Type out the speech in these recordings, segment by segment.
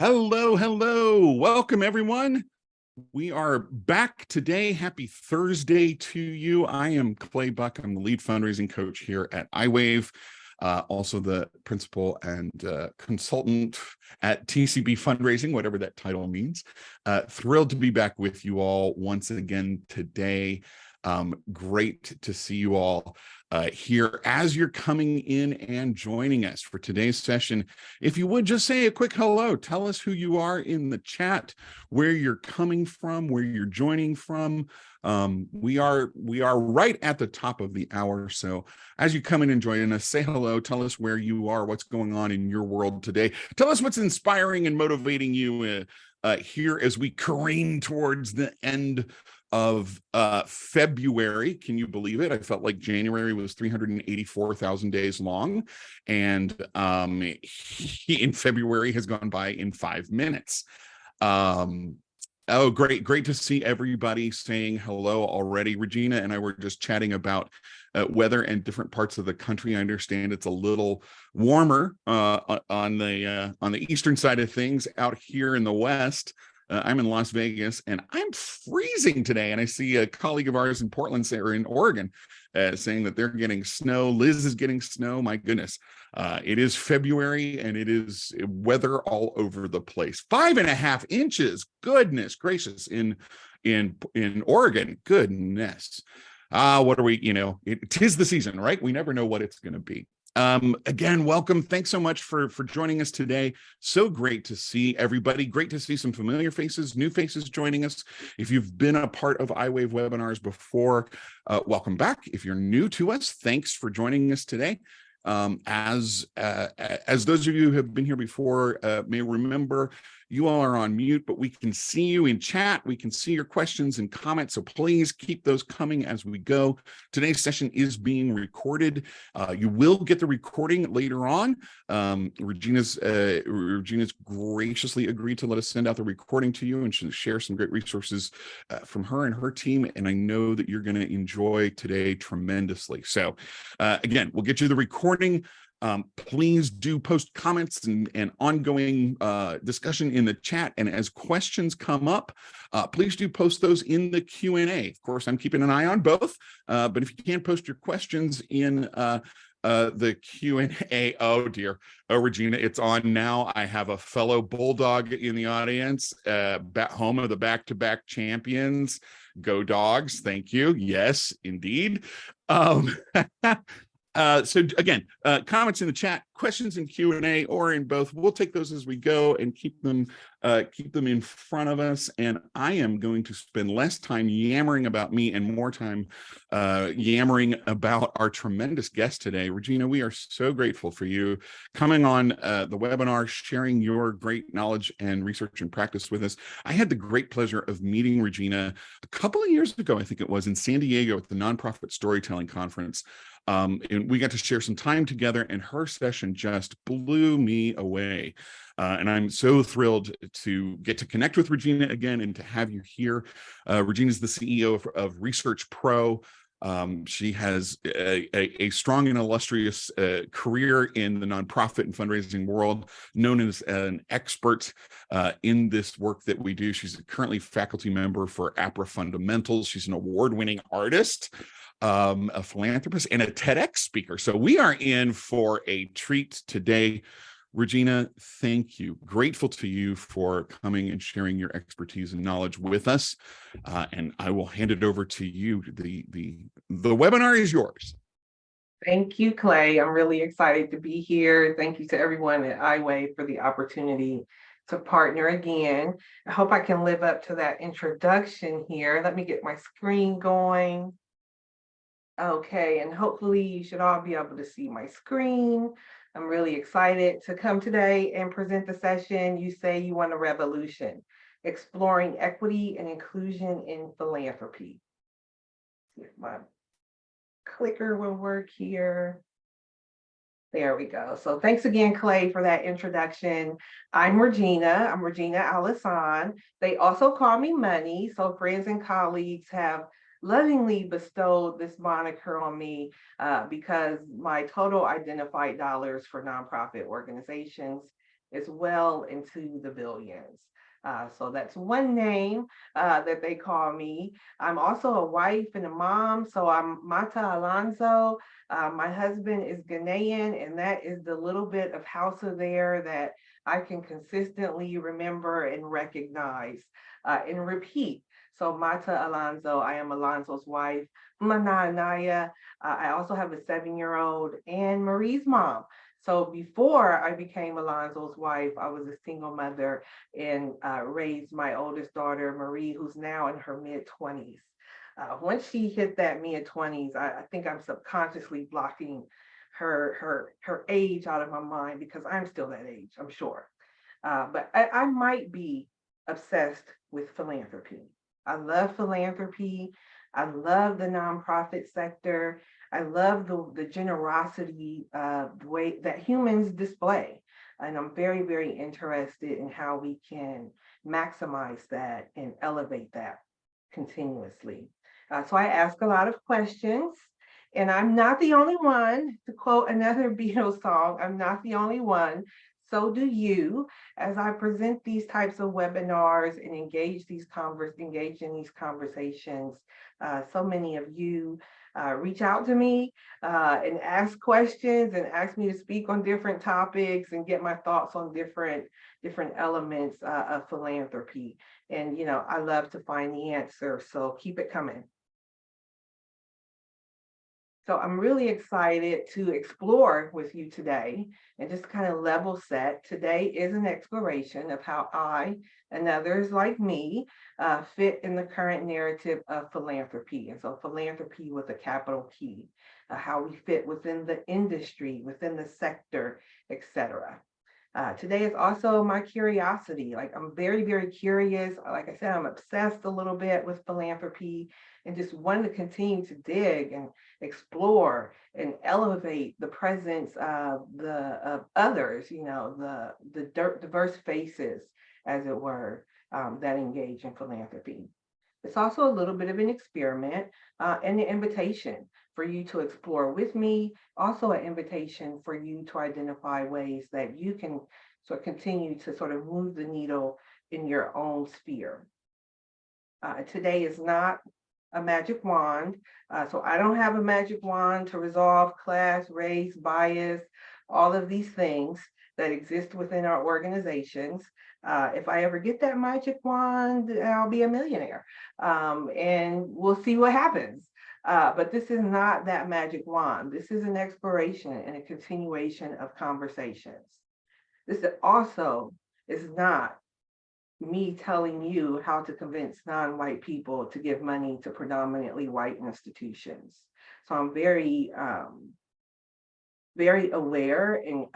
Hello, hello. Welcome, everyone. We are back today. Happy Thursday to you. I am Clay Buck. I'm the lead fundraising coach here at iWave, also the principal and consultant at TCB Fundraising, whatever that title means. Thrilled to be back with you all once again today. Great to see you all here as you're coming in and joining us for today's session. If you would just say a quick hello, tell us who you are in the chat, where you're coming from, where you're joining from. We are right at the top of the hour. So as you come in and join us, say hello, tell us where you are, what's going on in your world today. Tell us what's inspiring and motivating you here as we careen towards the end of February. Can you believe it? I felt like January was 384,000 days long, and in February has gone by in 5 minutes. Oh, great to see everybody saying hello already. Regina and I were just chatting about weather in different parts of the country. I understand it's a little warmer on the eastern side of things. Out here in the West, I'm in Las Vegas and I'm freezing today. And I see a colleague of ours in Portland, or in Oregon, saying that they're getting snow. Liz is getting snow. My goodness. It is February and it is weather all over the place. 5.5 inches. Goodness gracious. In Oregon. Goodness. What are we, tis the season, right? We never know what it's going to be. Again, welcome. Thanks so much for joining us today. So great to see everybody. Great to see some familiar faces, new faces joining us. If you've been a part of iWave webinars before, welcome back. If you're new to us, thanks for joining us today. As those of you who have been here before may remember, you all are on mute, but we can see you in chat. We can see your questions and comments, so please keep those coming as we go. Today's session is being recorded. You will get the recording later on. Regina's graciously agreed to let us send out the recording to you, and she'll share some great resources from her and her team, and I know that you're going to enjoy today tremendously. So again, we'll get you the recording. Please do post comments and ongoing discussion in the chat. And as questions come up, please do post those in the Q&A. Of course, I'm keeping an eye on both, but if you can't post your questions in the Q&A, oh dear. Oh, Regina, it's on now. I have a fellow Bulldog in the audience, home of the back-to-back champions. Go Dogs. Thank you. Yes, indeed. So again, comments in the chat, questions in Q&A, or in both. We'll take those as we go and keep them in front of us. And I am going to spend less time yammering about me and more time yammering about our tremendous guest today. Regina, we are so grateful for you coming on the webinar, sharing your great knowledge and research and practice with us. I had the great pleasure of meeting Regina a couple of years ago, I think it was, in San Diego at the Nonprofit Storytelling Conference. And we got to share some time together, and her session just blew me away. And I'm so thrilled to get to connect with Regina again and to have you here. Regina is the CEO of ResearchPRO. She has a strong and illustrious career in the nonprofit and fundraising world, known as an expert in this work that we do. She's currently faculty member for APRA Fundamentals. She's an award-winning artist, a philanthropist, and a TEDx speaker. So we are in for a treat today. Regina, thank you. Grateful to you for coming and sharing your expertise and knowledge with us. And I will hand it over to you. The webinar is yours. Thank you, Clay. I'm really excited to be here. Thank you to everyone at iWave for the opportunity to partner again. I hope I can live up to that introduction here. Let me get my screen going. Okay, and hopefully you should all be able to see my screen. I'm really excited to come today and present the session, You Say You Want a Revolution, Exploring Equity and Inclusion in Philanthropy. See if my clicker will work here. There we go. So thanks again, Clay, for that introduction. I'm Regina Alhassan. They also call me Money, so friends and colleagues have lovingly bestowed this moniker on me because my total identified dollars for nonprofit organizations is well into the billions. So that's one name that they call me. I'm also a wife and a mom. So I'm Mata Alonso. My husband is Ghanaian, and that is the little bit of Hausa there that I can consistently remember and recognize and repeat. So Mata Alonso, I am Alonso's wife. Mana Anaya, I also have a 7-year-old, and Marie's mom. So before I became Alonso's wife, I was a single mother and raised my oldest daughter, Marie, who's now in her mid-20s. Once she hit that mid-20s, I think I'm subconsciously blocking her age out of my mind because I'm still that age, I'm sure. But I might be obsessed with philanthropy. I love philanthropy. I love the nonprofit sector. I love the generosity way that humans display. And I'm very, very interested in how we can maximize that and elevate that continuously. So I ask a lot of questions, and I'm not the only one. To quote another Beatles song, I'm not the only one. So do you. As I present these types of webinars and engage in these conversations, so many of you reach out to me and ask questions and ask me to speak on different topics and get my thoughts on different elements of philanthropy. And I love to find the answer, so keep it coming. So I'm really excited to explore with you today and just kind of level set. Today is an exploration of how I and others like me fit in the current narrative of philanthropy. And so philanthropy with a capital P, how we fit within the industry, within the sector, etc. Today is also my curiosity. Like, I'm very, very curious. Like I said, I'm obsessed a little bit with philanthropy and just want to continue to dig and explore and elevate the presence of others, the diverse faces, as it were, that engage in philanthropy. It's also a little bit of an experiment and an invitation for you to explore with me, also an invitation for you to identify ways that you can sort of continue to sort of move the needle in your own sphere. Today is not a magic wand. So I don't have a magic wand to resolve class, race, bias, all of these things that exist within our organizations. If I ever get that magic wand, I'll be a millionaire. And we'll see what happens. But this is not that magic wand. This is an exploration and a continuation of conversations. This also is not me telling you how to convince non-white people to give money to predominantly white institutions. So I'm very, very aware and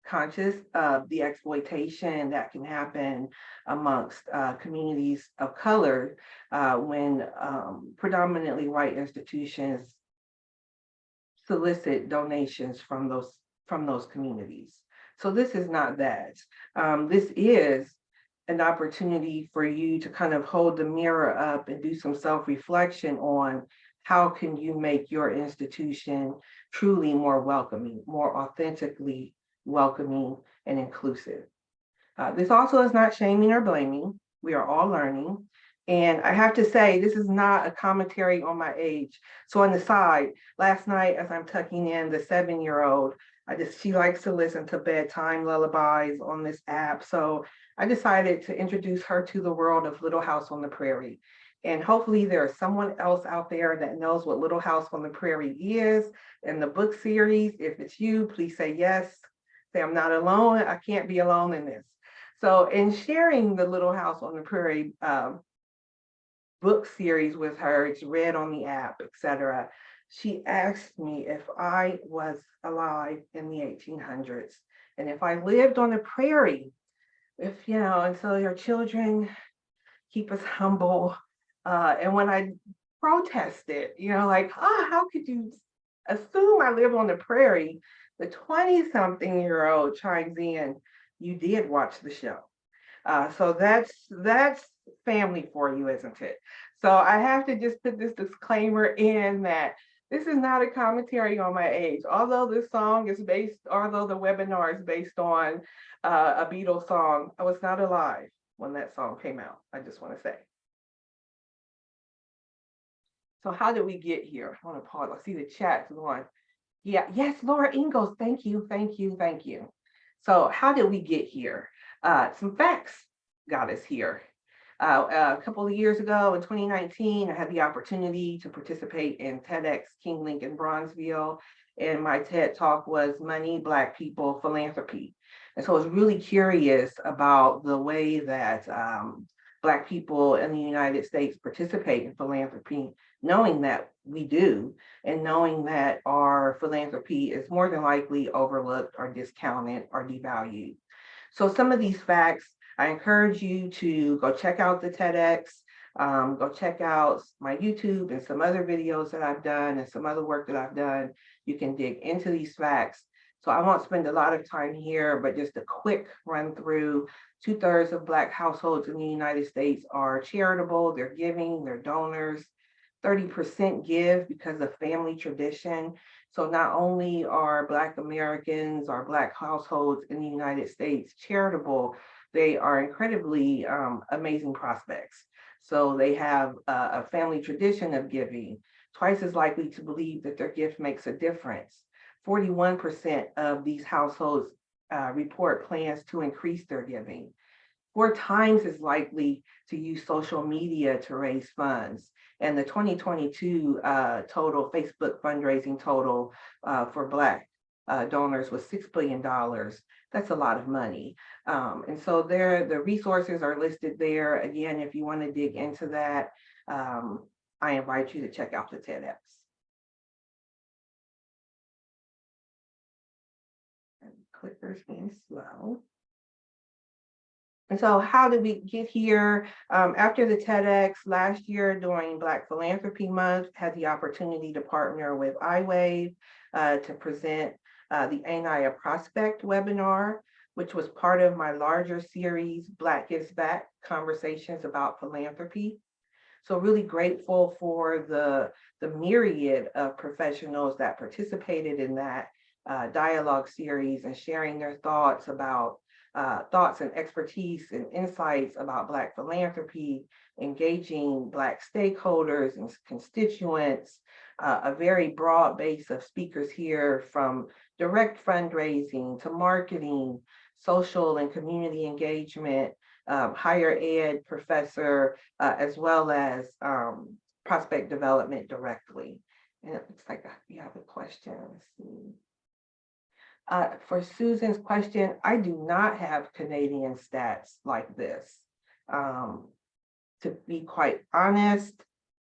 conscious of the exploitation that can happen amongst communities of color when predominantly white institutions solicit donations from those communities. So this is not that. This is an opportunity for you to kind of hold the mirror up and do some self-reflection on how can you make your institution truly more welcoming, more authentically welcoming and inclusive. This also is not shaming or blaming. We are all learning. And I have to say, this is not a commentary on my age. So on the side, last night, as I'm tucking in the 7-year-old, she likes to listen to bedtime lullabies on this app. So I decided to introduce her to the world of Little House on the Prairie. And hopefully there is someone else out there that knows what Little House on the Prairie is in the book series. If it's you, please say yes. Say, I'm not alone. I can't be alone in this. So in sharing the Little House on the Prairie book series with her, it's read on the app, etc. She asked me if I was alive in the 1800s and if I lived on the prairie, and so your children keep us humble. And when I protested, how could you assume I live on the prairie? The 20-something-year-old chimes in, you did watch the show. So that's family for you, isn't it? So I have to just put this disclaimer in that This is not a commentary on my age. Although the webinar is based on a Beatles song, I was not alive when that song came out. I just want to say. So how did we get here? I want to pause. I see the chat going. Yeah, yes, Laura Ingalls. Thank you, thank you, thank you. So how did we get here? Some facts got us here. A couple of years ago in 2019, I had the opportunity to participate in TEDx King Lincoln Bronzeville, and my TED talk was Money, Black People, Philanthropy. And so I was really curious about the way that Black people in the United States participate in philanthropy, knowing that we do, and knowing that our philanthropy is more than likely overlooked or discounted or devalued. So some of these facts, I encourage you to go check out the TEDx, go check out my YouTube and some other videos that I've done and some other work that I've done. You can dig into these facts. So I won't spend a lot of time here, but just a quick run through. 2/3 of Black households in the United States are charitable, they're giving, they're donors. 30% give because of family tradition. So not only are Black Americans or Black households in the United States charitable, they are incredibly amazing prospects. So they have a family tradition of giving, twice as likely to believe that their gift makes a difference. 41% of these households report plans to increase their giving. 4 times as likely to use social media to raise funds. And the 2022 total Facebook fundraising total for Black donors was $6 billion. That's a lot of money. And so the resources are listed there. Again, if you want to dig into that, I invite you to check out the TEDx. And clicker's being slow. And so how did we get here? After the TEDx last year during Black Philanthropy Month, had the opportunity to partner with iWave to present the Ain't I a Prospect webinar, which was part of my larger series, Black Gives Back, Conversations About Philanthropy. So really grateful for the myriad of professionals that participated in that dialogue series and sharing their thoughts about thoughts and expertise and insights about Black philanthropy, engaging Black stakeholders and constituents, a very broad base of speakers here from direct fundraising to marketing, social and community engagement, higher ed professor, as well as prospect development directly. And it looks like we have a question. Let's see. For Susan's question, I do not have Canadian stats like this. To be quite honest,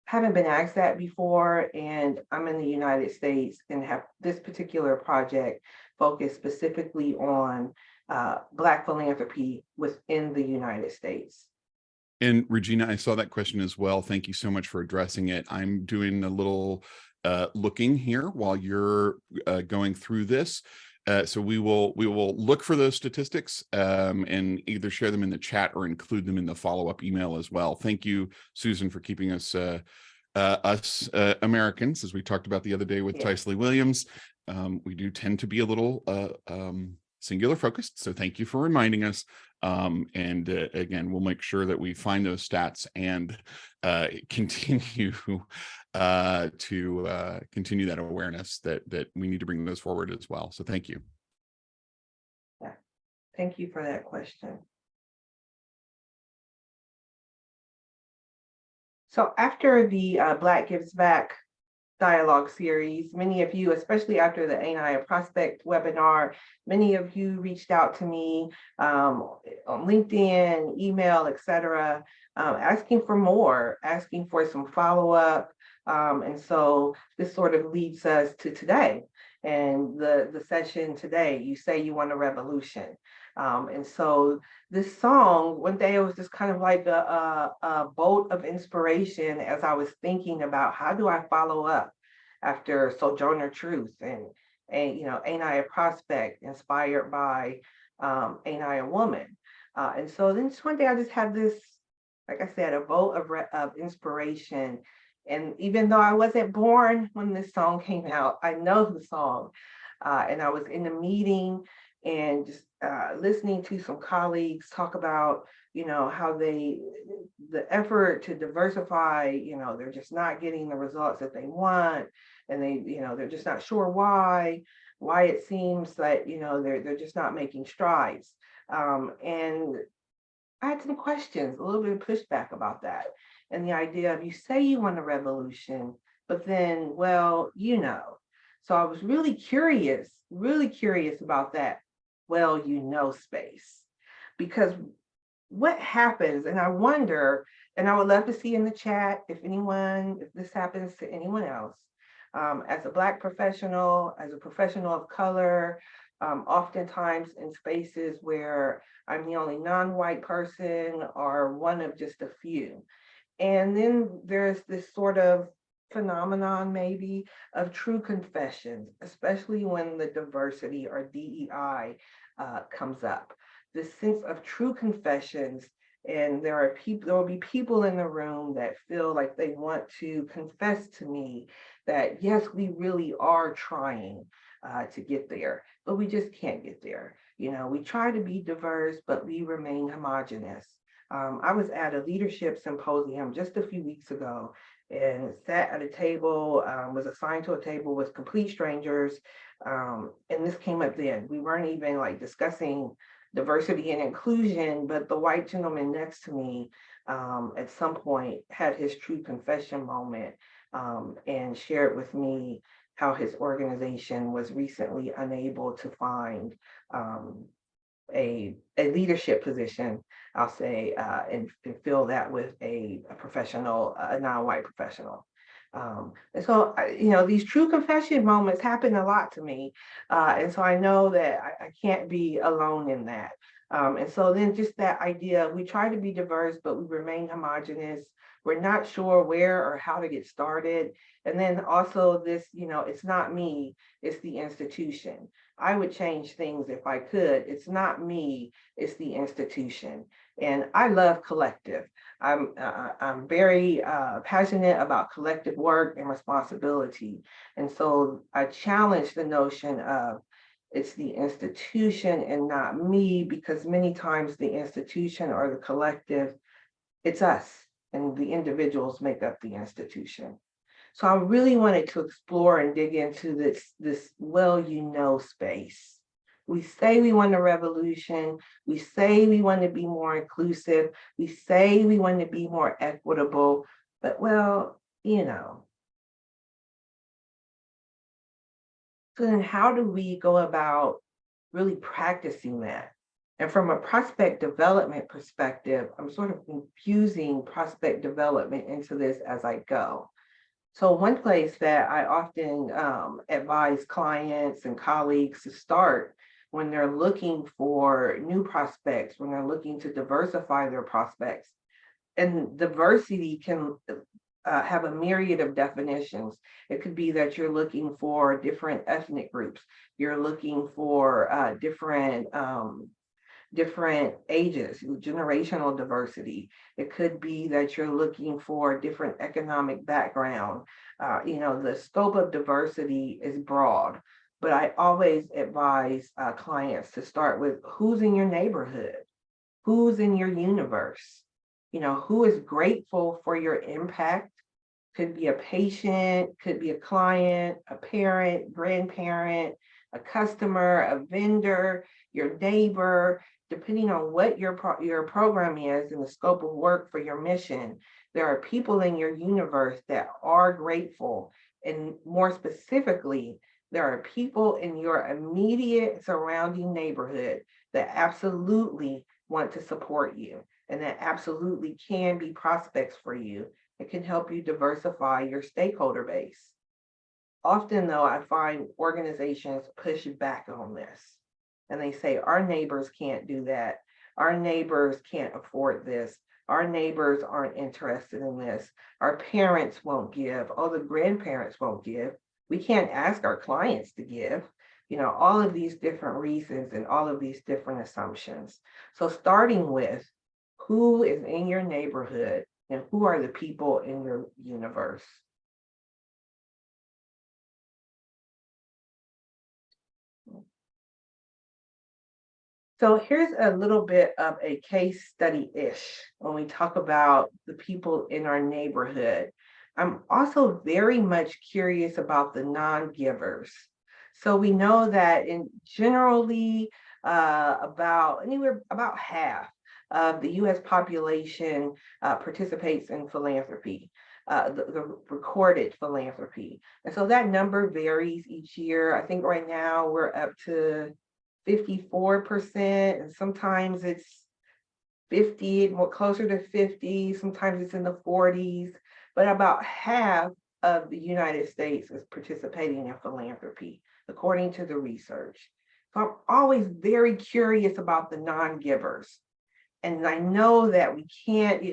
haven't been asked that before, and I'm in the United States and have this particular project focused specifically on Black philanthropy within the United States. And Regina, I saw that question as well. Thank you so much for addressing it. I'm doing a little looking here while you're going through this. So we will look for those statistics and either share them in the chat or include them in the follow-up email as well. Thank you, Susan, for keeping us Americans, as we talked about the other day with Tysley Williams. We do tend to be a little singular focused. So thank you for reminding us. And again, we'll make sure that we find those stats and continue to continue that awareness that we need to bring those forward as well. So thank you. Yeah, thank you for that question. So after the Black Gives Back dialogue series, many of you, especially after the Ain't I a Prospect webinar, many of you reached out to me on LinkedIn, email, etc., asking for more, asking for some follow-up. And so this sort of leads us to today and the session today. You say you want a revolution. And so this song, one day it was just kind of like a bolt of inspiration as I was thinking about how do I follow up after Sojourner Truth and you know, Ain't I a Prospect, inspired by Ain't I a Woman. And so then just one day I just had this, like I said, a bolt of inspiration. And even though I wasn't born when this song came out, I know the song. And I was in a meeting and just listening to some colleagues talk about, how the effort to diversify, they're just not getting the results that they want. And they're just not sure why it seems that, they're just not making strides. And I had some questions, a little bit of pushback about that. And the idea of, you say you want a revolution, but then, well, So I was really curious about that, space. Because what happens, and I wonder, and I would love to see in the chat if this happens to anyone else, as a Black professional, as a professional of color, oftentimes in spaces where I'm the only non-white person or one of just a few. And then there's this sort of phenomenon maybe of true confessions, especially when the diversity or DEI comes up. This sense of true confessions, and there will be people in the room that feel like they want to confess to me that yes, we really are trying to get there, but we just can't get there. We try to be diverse, but we remain homogenous. I was at a leadership symposium just a few weeks ago and sat at a table, was assigned to a table with complete strangers. And this came up then. We weren't even like discussing diversity and inclusion, but the white gentleman next to me at some point had his true confession moment and shared with me how his organization was recently unable to find a leadership position, I'll say, and fill that with a professional, a non-white professional. And so, these true confession moments happen a lot to me. And so I know that I can't be alone in that. And so then just that idea, we try to be diverse, but we remain homogenous. We're not sure where or how to get started. And then also this, it's not me, it's the institution. I would change things if I could. It's not me, it's the institution. And I love collective. I'm very passionate about collective work and responsibility. And so I challenge the notion of it's the institution and not me, because many times the institution or the collective, it's us, and the individuals make up the institution. So I really wanted to explore and dig into this space. We say we want a revolution. We say we want to be more inclusive. We say we want to be more equitable, but So then how do we go about really practicing that? And from a prospect development perspective, I'm sort of infusing prospect development into this as I go. So one place that I often advise clients and colleagues to start when they're looking for new prospects, when they're looking to diversify their prospects, and diversity can have a myriad of definitions. It could be that you're looking for different ethnic groups. You're looking for different ages, generational diversity. It could be that you're looking for different economic background. The scope of diversity is broad, but I always advise clients to start with who's in your neighborhood, who's in your universe, who is grateful for your impact. Could be a patient, could be a client, a parent, grandparent, a customer, a vendor, your neighbor, depending on what your program is and the scope of work for your mission. There are people in your universe that are grateful. And more specifically, there are people in your immediate surrounding neighborhood that absolutely want to support you and that absolutely can be prospects for you. It can help you diversify your stakeholder base. Often, though, I find organizations push back on this. And they say, our neighbors can't do that. Our neighbors can't afford this. Our neighbors aren't interested in this. Our parents won't give. Oh, the grandparents won't give. We can't ask our clients to give. All of these different reasons and all of these different assumptions. So starting with who is in your neighborhood and who are the people in your universe? So here's a little bit of a case study-ish when we talk about the people in our neighborhood. I'm also very much curious about the non-givers. So we know that in generally about half of the US population participates in philanthropy, the recorded philanthropy. And so that number varies each year. I think right now we're up to 54%, and sometimes it's 50, more closer to 50, sometimes it's in the 40s, but about half of the United States is participating in philanthropy, according to the research. So I'm always very curious about the non-givers. And I know that we can't,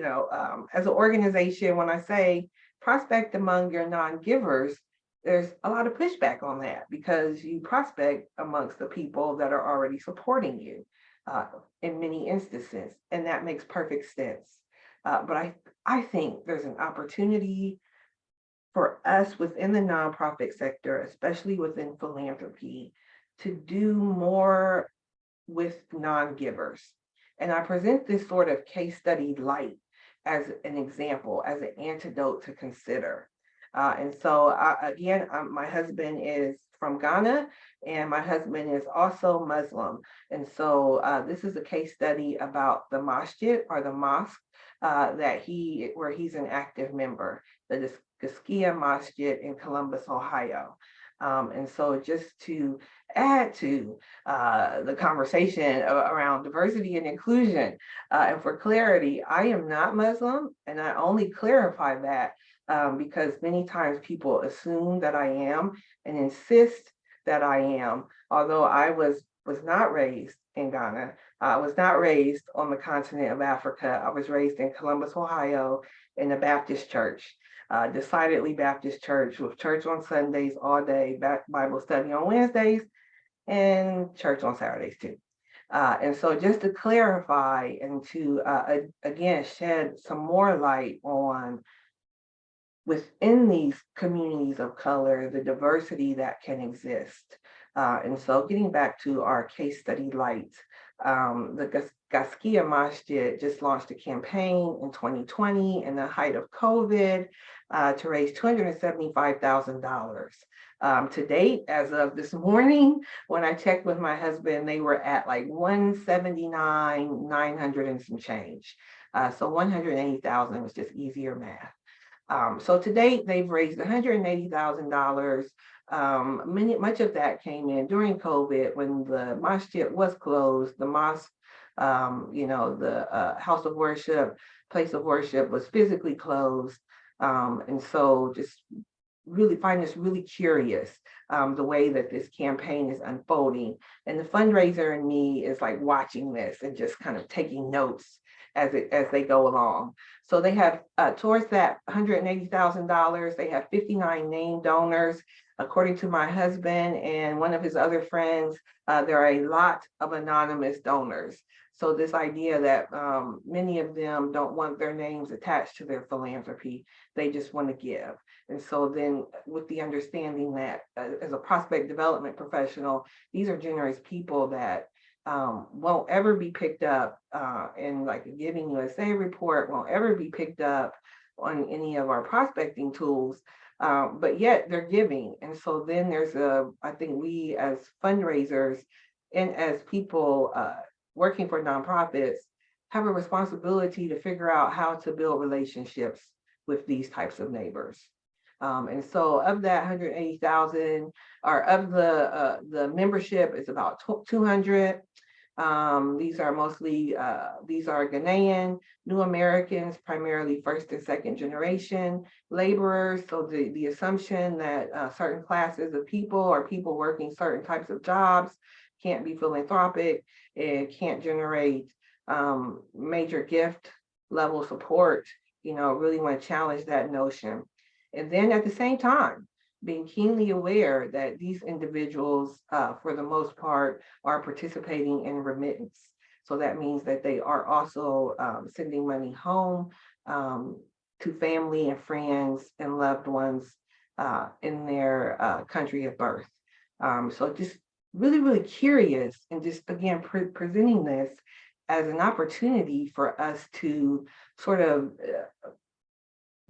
as an organization, when I say prospect among your non-givers, there's a lot of pushback on that because you prospect amongst the people that are already supporting you in many instances, and that makes perfect sense. But I think there's an opportunity for us within the nonprofit sector, especially within philanthropy, to do more with non-givers. And I present this sort of case study light as an example, as an antidote to consider. And so again, my husband is from Ghana, and my husband is also Muslim. And so this is a case study about the masjid, or the mosque where he's an active member, the Gaskia Masjid in Columbus, Ohio. And so just to add to the conversation around diversity and inclusion, and for clarity, I am not Muslim, and I only clarify that because many times people assume that I am and insist that I am, although I was not raised in Ghana. I was not raised on the continent of Africa. I was raised in Columbus, Ohio, in a Baptist church. Decidedly Baptist church, with church on Sundays all day, Bible study on Wednesdays, and church on Saturdays too. And so just to clarify and to, again, shed some more light on within these communities of color, the diversity that can exist. And so getting back to our case study light, the Gaskia Masjid just launched a campaign in 2020 in the height of COVID to raise $275,000. To date, as of this morning, when I checked with my husband, they were at like 179,900 and some change. So 180,000 was just easier math. So to date, they've raised $180,000. Much of that came in during COVID when the masjid was closed. The mosque, the house of worship, place of worship was physically closed. And so just really find this really curious, the way that this campaign is unfolding. And the fundraiser in me is like watching this and just kind of taking notes as they go along. So they have, towards that $180,000, they have 59 named donors. According to my husband and one of his other friends, there are a lot of anonymous donors. So this idea that many of them don't want their names attached to their philanthropy, they just want to give. And so then with the understanding that as a prospect development professional, these are generous people that won't ever be picked up in like a Giving USA report, won't ever be picked up on any of our prospecting tools, but yet they're giving. And so then there's I think we as fundraisers and as people working for nonprofits have a responsibility to figure out how to build relationships with these types of neighbors. And so of that 180,000, or of the membership, is about 200. These are mostly, these are Ghanaian, new Americans, primarily first and second generation laborers. So the assumption that certain classes of people or people working certain types of jobs can't be philanthropic, and can't generate major gift level support, really want to challenge that notion. And then at the same time, being keenly aware that these individuals, for the most part, are participating in remittance. So that means that they are also sending money home to family and friends and loved ones in their country of birth. So just really, really curious, and just again presenting this as an opportunity for us to sort of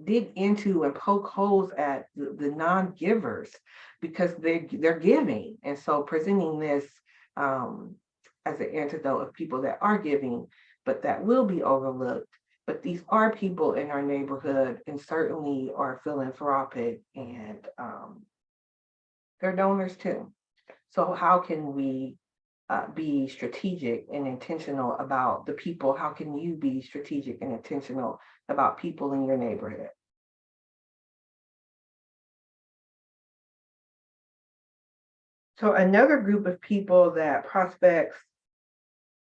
dig into and poke holes at the non-givers, because they're giving. And so presenting this as an antidote of people that are giving, but that will be overlooked. But these are people in our neighborhood and certainly are philanthropic, and they're donors too. So how can we be strategic and intentional about the people? How can you be strategic and intentional about people in your neighborhood? So another group of people that prospects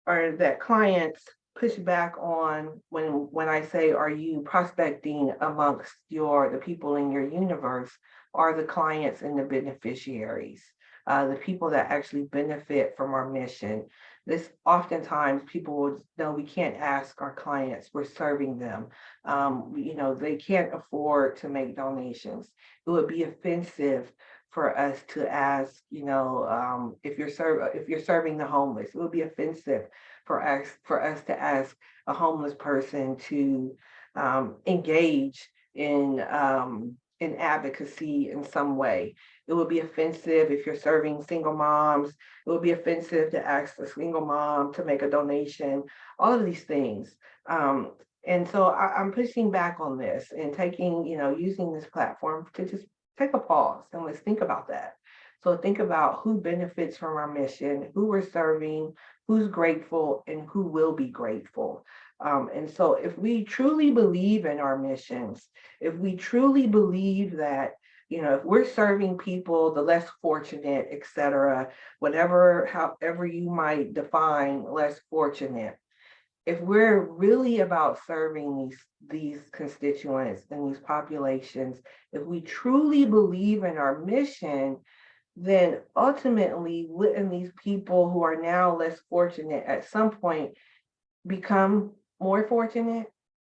or that clients push back on when I say, are you prospecting amongst the people in your universe, are the clients and the beneficiaries, the people that actually benefit from our mission. This oftentimes people will know we can't ask our clients, we're serving them. They can't afford to make donations. It would be offensive for us to ask, if you're serving the homeless. It would be offensive for us to ask a homeless person to engage in advocacy in some way. It would be offensive if you're serving single moms. It would be offensive to ask a single mom to make a donation. All of these things. And so I'm pushing back on this and using this platform to just take a pause and let's think about that. So think about who benefits from our mission, who we're serving, who's grateful, and who will be grateful. And so if we truly believe in our missions, if we truly believe that, if we're serving people, the less fortunate, et cetera, however you might define less fortunate, if we're really about serving these constituents and these populations, if we truly believe in our mission, then ultimately wouldn't these people who are now less fortunate at some point become more fortunate?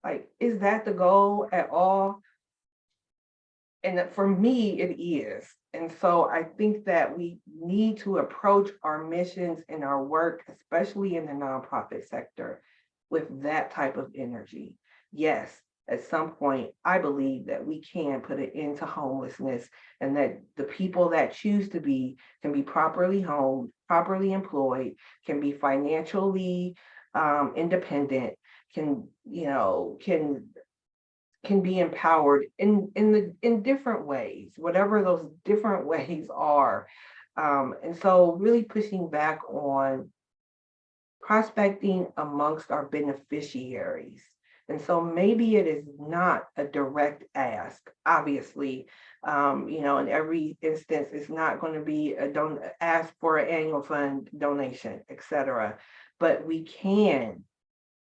Like, is that the goal at all? And for me, it is. And so I think that we need to approach our missions and our work, especially in the nonprofit sector, with that type of energy. Yes, at some point, I believe that we can put an end to homelessness, and that the people that choose to can be properly homed, properly employed, can be financially independent, can be empowered in different ways, whatever those different ways are. And so really pushing back on prospecting amongst our beneficiaries. And so maybe it is not a direct ask. Obviously, in every instance, it's not going to be ask for an annual fund donation, et cetera. But we can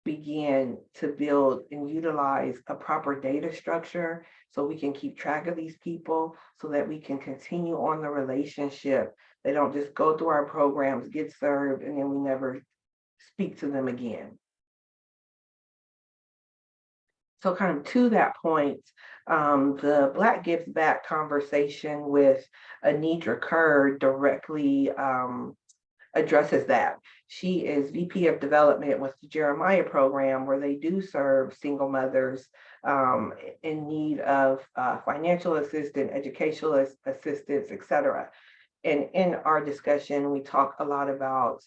begin to build and utilize a proper data structure so we can keep track of these people, so that we can continue on the relationship. They don't just go through our programs, get served, and then we never speak to them again. So kind of to that point, the Black Gives Back conversation with Anidra Kerr directly addresses that. She is VP of Development with the Jeremiah program, where they do serve single mothers in need of financial assistance, educational assistance, et cetera. And in our discussion, we talk a lot about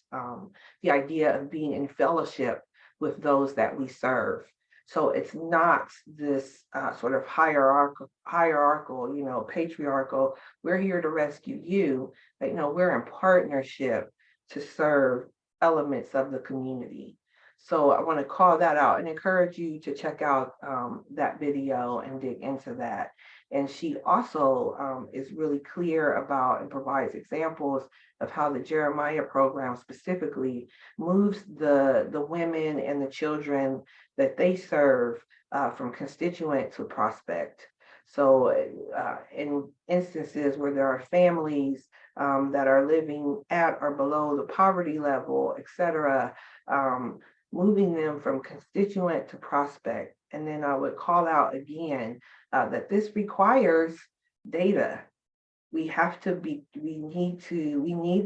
the idea of being in fellowship with those that we serve. So it's not this sort of hierarchical, patriarchal, we're here to rescue you, but we're in partnership to serve elements of the community. So I want to call that out and encourage you to check out that video and dig into that. And she also is really clear about and provides examples of how the Jeremiah program specifically moves the women and the children that they serve from constituent to prospect. So in instances where there are families that are living at or below the poverty level, et cetera, moving them from constituent to prospect And then I would call out again that this requires data. We need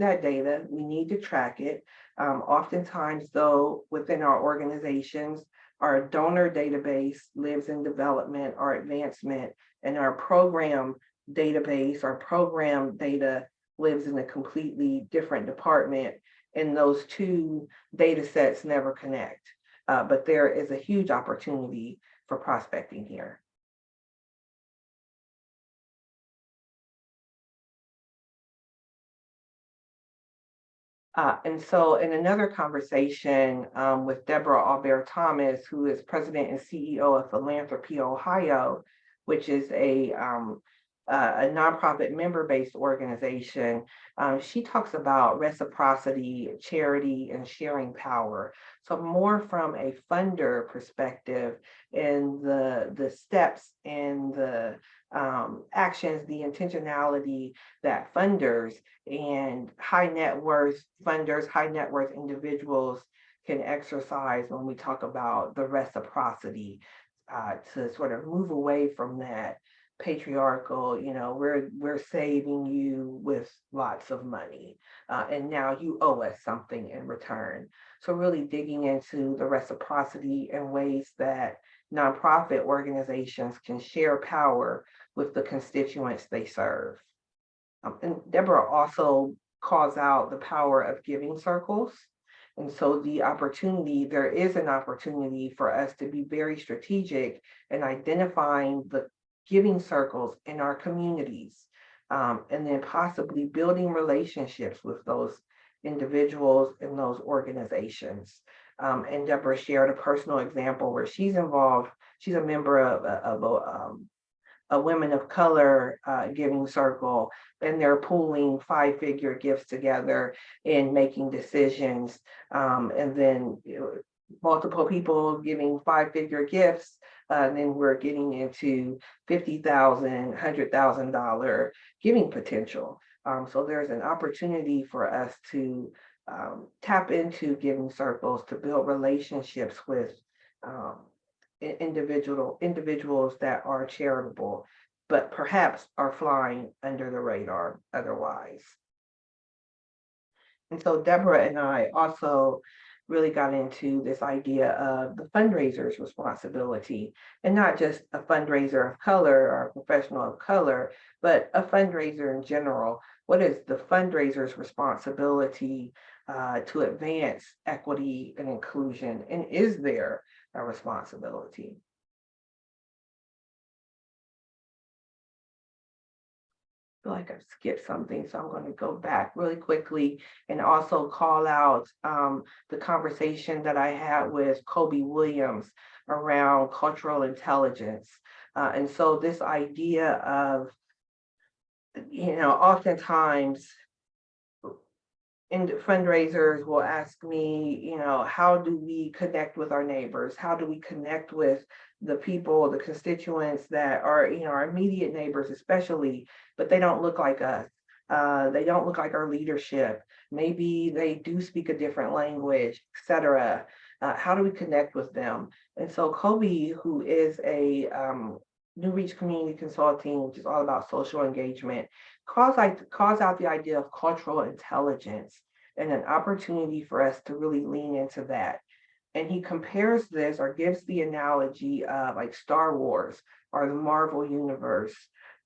that data. We need to track it. Oftentimes, though, within our organizations, our donor database lives in development or advancement, and our program database, our program data lives in a completely different department, and those two data sets never connect. But there is a huge opportunity for prospecting here. And so in another conversation with Deborah Albert-Thomas, who is president and CEO of Philanthropy Ohio, which is a nonprofit member-based organization, she talks about reciprocity, charity, and sharing power. So more from a funder perspective, and the steps and the actions, the intentionality that funders and high net worth funders, high net worth individuals can exercise when we talk about the reciprocity, to sort of move away from that patriarchal, we're saving you with lots of money, and now you owe us something in return. So really digging into the reciprocity and ways that nonprofit organizations can share power with the constituents they serve. And Deborah also calls out the power of giving circles. And so there is an opportunity for us to be very strategic in identifying the giving circles in our communities, and then possibly building relationships with those individuals and those organizations. And Deborah shared a personal example where she's involved. She's a member of a women of color giving circle, and they're pooling 5-figure gifts together and making decisions. And then multiple people giving 5-figure gifts, and then we're getting into $50,000, $100,000 giving potential. So there's an opportunity for us to tap into giving circles to build relationships with individuals that are charitable, but perhaps are flying under the radar otherwise. And so Deborah and I also really got into this idea of the fundraiser's responsibility, and not just a fundraiser of color or a professional of color, but a fundraiser in general. What is the fundraiser's responsibility to advance equity and inclusion? And is there a responsibility? I feel like I've skipped something, so I'm going to go back really quickly and also call out the conversation that I had with Kobe Williams around cultural intelligence. And so this idea of, oftentimes fundraisers will ask me, how do we connect with our neighbors? How do we connect with the people, the constituents that are, our immediate neighbors especially, but they don't look like us. They don't look like our leadership. Maybe they do speak a different language, et how do we connect with them? And so Kobe, who is a New Reach Community Consulting, which is all about social engagement, calls out the idea of cultural intelligence and an opportunity for us to really lean into that. And he compares this, or gives the analogy of like Star Wars or the Marvel Universe,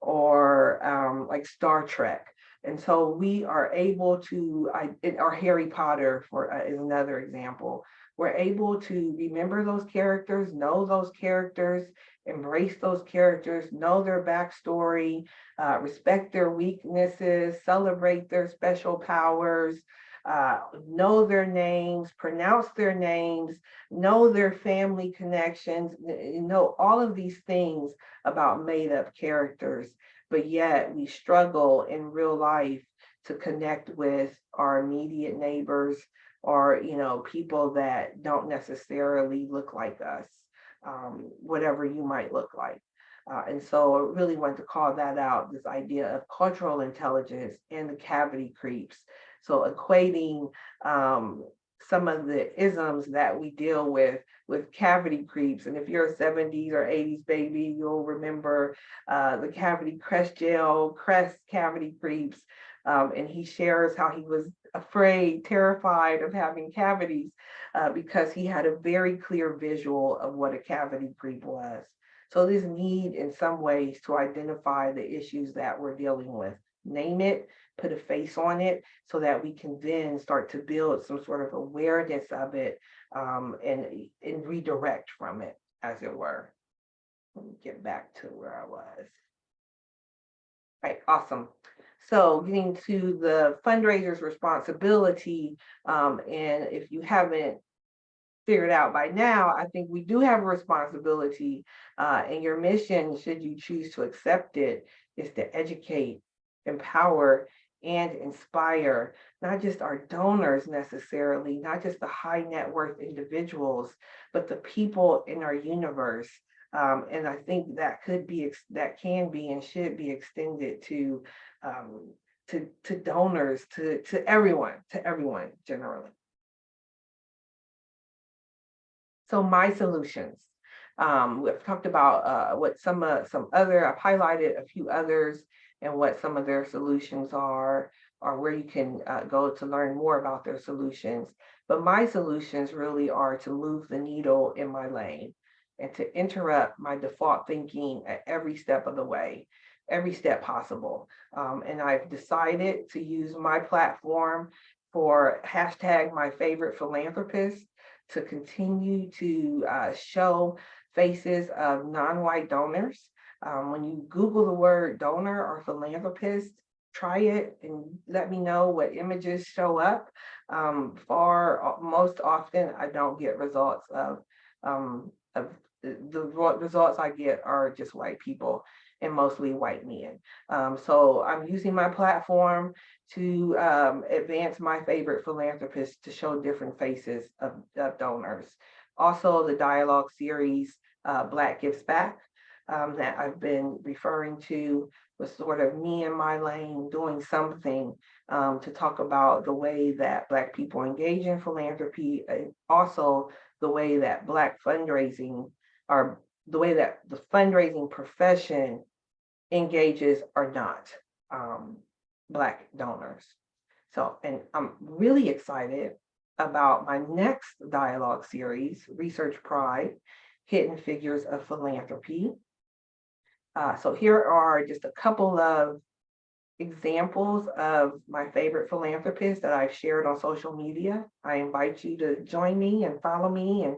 or like Star Trek. And so we are able to, or Harry Potter is another example. We're able to remember those characters, know those characters, embrace those characters, know their backstory, respect their weaknesses, celebrate their special powers, know their names, pronounce their names, know their family connections, know all of these things about made-up characters, but yet we struggle in real life to connect with our immediate neighbors, or people that don't necessarily look like us, whatever you might look like. And so I really want to call that out, this idea of cultural intelligence and the cavity creeps. So equating some of the isms that we deal with cavity creeps. And if you're a 70s or 80s baby, you'll remember the cavity crest gel, crest cavity creeps. And he shares how he was afraid, terrified of having cavities because he had a very clear visual of what a cavity creep was. So this need in some ways to identify the issues that we're dealing with, name it, put a face on it so that we can then start to build some sort of awareness of it and redirect from it, as it were. Let me get back to where I was. Right, awesome. So getting to the fundraiser's responsibility, and if you haven't figured out by now, I think we do have a responsibility, and your mission, should you choose to accept it, is to educate, empower, and inspire not just our donors necessarily, not just the high net worth individuals, but the people in our universe. And I think that can be and should be extended to donors, to everyone generally. So my solutions. We've talked about what I've highlighted a few others and what some of their solutions are, or where you can go to learn more about their solutions. But my solutions really are to move the needle in my lane and to interrupt my default thinking at every step of the way, every step possible. And I've decided to use my platform for #MyFavoritePhilanthropist to continue to show faces of non-white donors. When you Google the word donor or philanthropist, try it and let me know what images show up. Most often, I don't get results of the results I get are just white people and mostly white men. So I'm using my platform to advance my favorite philanthropists to show different faces of donors. Also, the dialogue series, Black Gives Back, that I've been referring to, was sort of me in my lane doing something to talk about the way that Black people engage in philanthropy, and also the way that Black fundraising, or the way that the fundraising profession engages or not Black donors. So, and I'm really excited about my next dialogue series, ResearchPRO, Hidden Figures of Philanthropy. So here are just a couple of examples of my favorite philanthropists that I've shared on social media. I invite you to join me and follow me and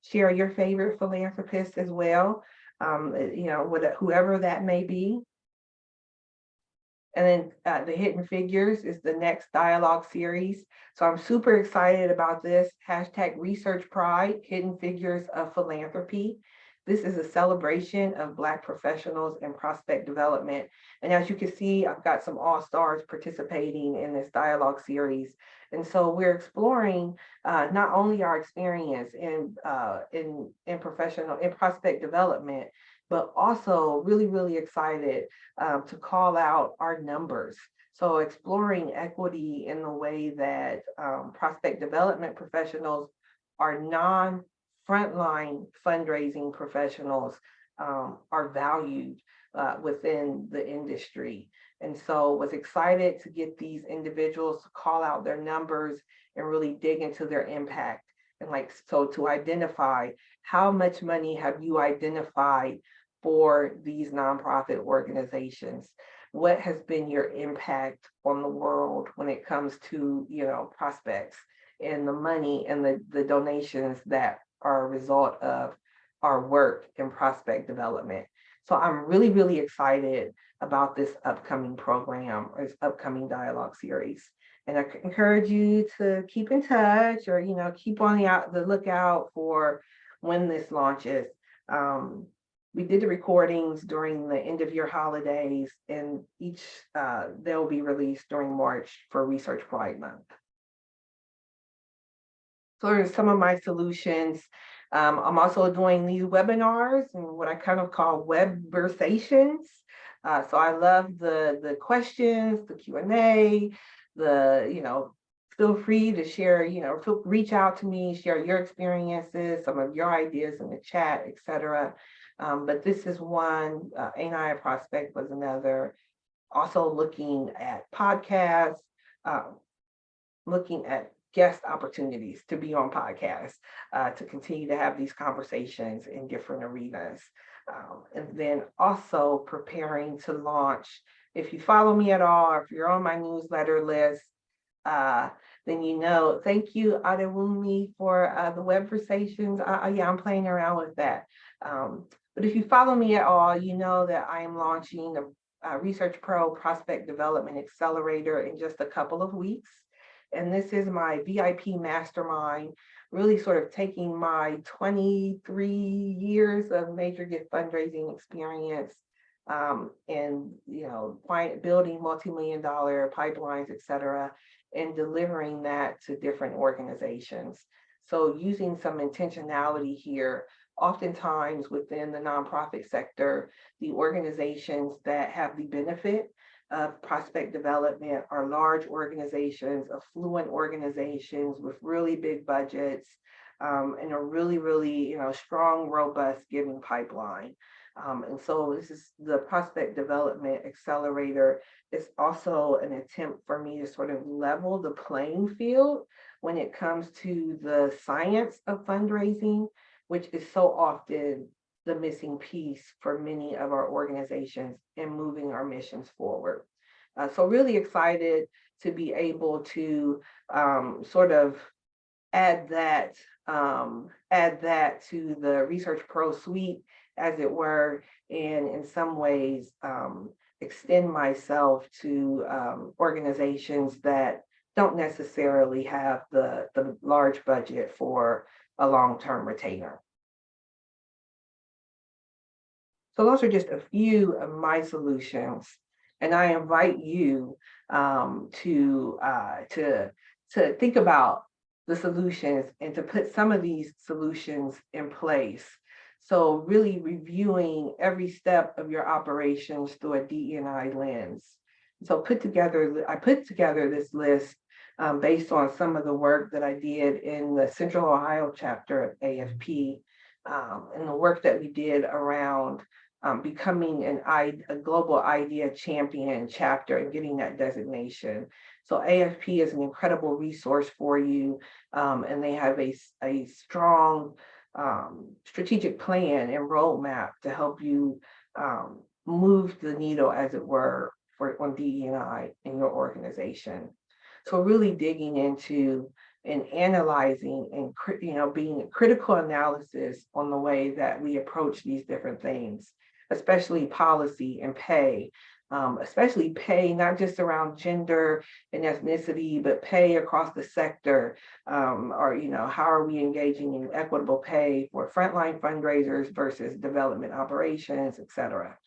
share your favorite philanthropist as well, whoever that may be. And then the Hidden Figures is the next dialogue series. So I'm super excited about this. #ResearchPRO, Hidden Figures of Philanthropy. This is a celebration of Black professionals in prospect development. And as you can see, I've got some all-stars participating in this dialogue series. And so we're exploring not only our experience in prospect development, but also really, really excited to call out our numbers. So exploring equity in the way that prospect development professionals are non-frontline fundraising professionals are valued within the industry. And so was excited to get these individuals to call out their numbers and really dig into their impact. And so to identify how much money have you identified for these nonprofit organizations? What has been your impact on the world when it comes to, prospects and the money and the donations that are a result of our work in prospect development? So I'm really, really excited about this upcoming program, or this upcoming dialogue series. And I encourage you to keep in touch, or, keep on the lookout for when this launches. We did the recordings during the end of year holidays, and they'll be released during March for ResearchPRO month. So there's some of my solutions. I'm also doing these webinars and what I kind of call webversations. So I love the questions, the Q&A, feel free to share, reach out to me, share your experiences, some of your ideas in the chat, etc. But this is one, Ain't I a Prospect was another. Also looking at podcasts, looking at guest opportunities to be on podcasts, to continue to have these conversations in different arenas. And then also preparing to launch. If you follow me at all, or if you're on my newsletter list, then thank you, Adewumi, for the web conversations. Yeah, I'm playing around with that. But if you follow me at all, you know that I am launching the ResearchPRO Prospect Development Accelerator in just a couple of weeks. And this is my VIP mastermind, really sort of taking my 23 years of major gift fundraising experience, and building multi-million-dollar pipelines, et cetera, and delivering that to different organizations. So using some intentionality here. Oftentimes within the nonprofit sector, the organizations that have the benefit of prospect development are large organizations, affluent organizations with really big budgets, and a really, really strong, robust giving pipeline. And so this is the Prospect Development Accelerator. It's also an attempt for me to sort of level the playing field when it comes to the science of fundraising, which is so often the missing piece for many of our organizations in moving our missions forward. So really excited to be able to sort of add that to the ResearchPRO suite, as it were, and in some ways extend myself to organizations that don't necessarily have the large budget for a long-term retainer. So those are just a few of my solutions, and I invite you to think about the solutions and to put some of these solutions in place. So really reviewing every step of your operations through a DE&I lens. So I put together this list based on some of the work that I did in the Central Ohio chapter of AFP, and the work that we did around becoming a global idea champion chapter and getting that designation. So AFP is an incredible resource for you, and they have a strong strategic plan and roadmap to help you move the needle, as it were, on DE&I in your organization. So really digging into and analyzing and being critical analysis on the way that we approach these different things, especially policy and pay, especially pay, not just around gender and ethnicity, but pay across the sector, or how are we engaging in equitable pay for frontline fundraisers versus development operations, et cetera.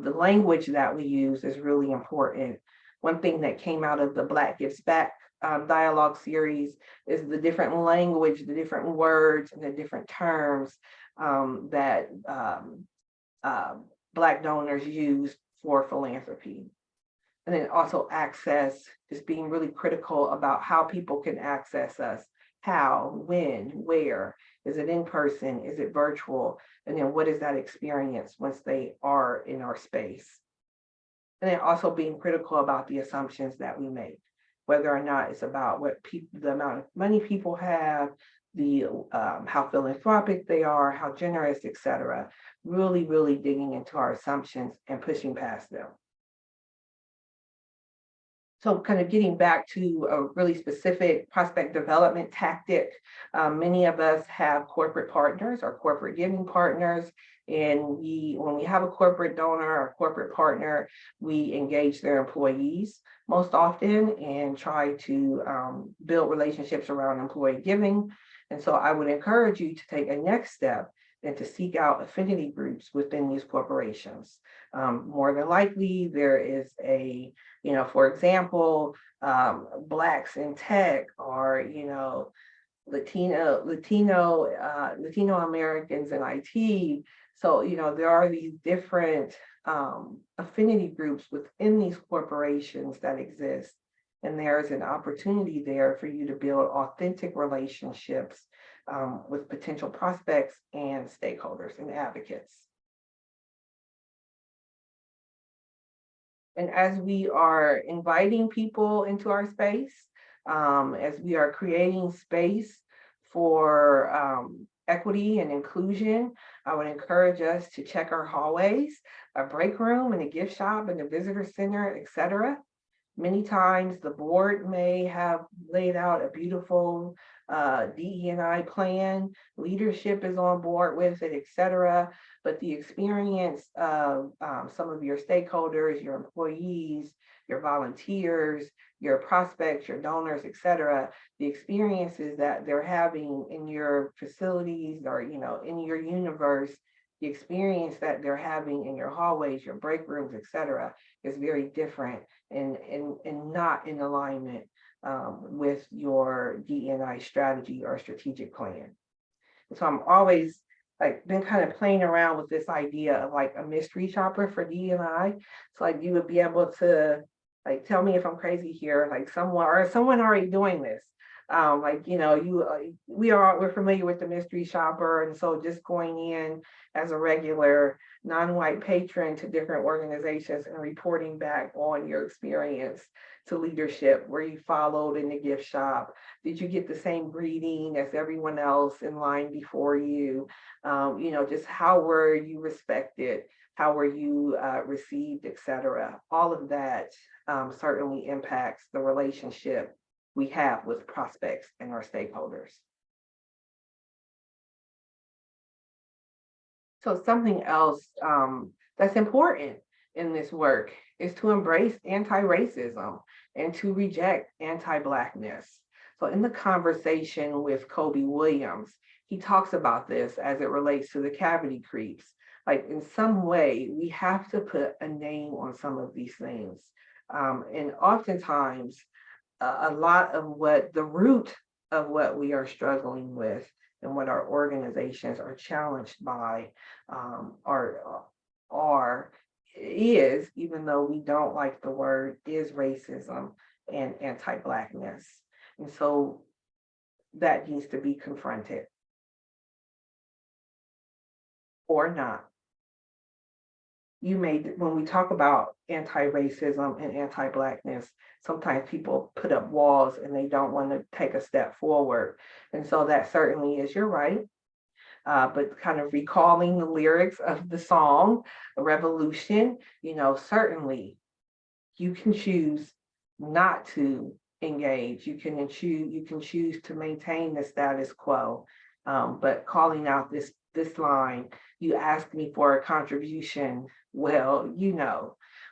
The language that we use is really important. One thing that came out of the Black Gives Back dialogue series is the different language, the different words, and the different terms that Black donors use for philanthropy. And then also access, just being really critical about how people can access us. How, when, where? Is it in person? Is it virtual? And then what is that experience once they are in our space? And then also being critical about the assumptions that we make, whether or not it's about the amount of money people have, how philanthropic they are, how generous, et cetera. Really, really digging into our assumptions and pushing past them. So kind of getting back to a really specific prospect development tactic, many of us have corporate partners or corporate giving partners. And when we have a corporate donor or corporate partner, we engage their employees most often and try to build relationships around employee giving. And so I would encourage you to take a next step and to seek out affinity groups within these corporations. More than likely, there is for example, Blacks in tech, or Latino Americans in IT. So there are these different affinity groups within these corporations that exist. And there's an opportunity there for you to build authentic relationships with potential prospects and stakeholders and advocates. And as we are inviting people into our space, as we are creating space for equity and inclusion, I would encourage us to check our hallways, a break room and a gift shop and a visitor center, etc. Many times the board may have laid out a beautiful DE&I plan, leadership is on board with it, etc. But the experience of some of your stakeholders, your employees, your volunteers, your prospects, your donors, etc., the experiences that they're having in your facilities or in your universe, the experience that they're having in your hallways, your break rooms, etc., is very different and not in alignment with your DE&I strategy or strategic plan. So I'm always been kind of playing around with this idea of like a mystery shopper for DE&I. So you would be able to tell me if I'm crazy here, someone already doing this. We're familiar with the mystery shopper, and so just going in as a regular non-white patron to different organizations and reporting back on your experience to leadership, where you followed in the gift shop. Did you get the same greeting as everyone else in line before you? Just how were you respected? How were you received, etc. All of that certainly impacts the relationship we have with prospects and our stakeholders. So something else that's important in this work is to embrace anti-racism and to reject anti-Blackness. So in the conversation with Kobe Williams, he talks about this as it relates to the cavity creeps. In some way, we have to put a name on some of these things. And oftentimes, a lot of what the root of what we are struggling with and what our organizations are challenged by is, even though we don't like the word, is racism and anti-Blackness. And so that needs to be confronted or not. When we talk about anti-racism and anti-Blackness, sometimes people put up walls and they don't want to take a step forward. And so that certainly is, you're right. But kind of recalling the lyrics of the song, Revolution, certainly you can choose not to engage. You can choose to maintain the status quo. But calling out this line, you asked me for a contribution. Well,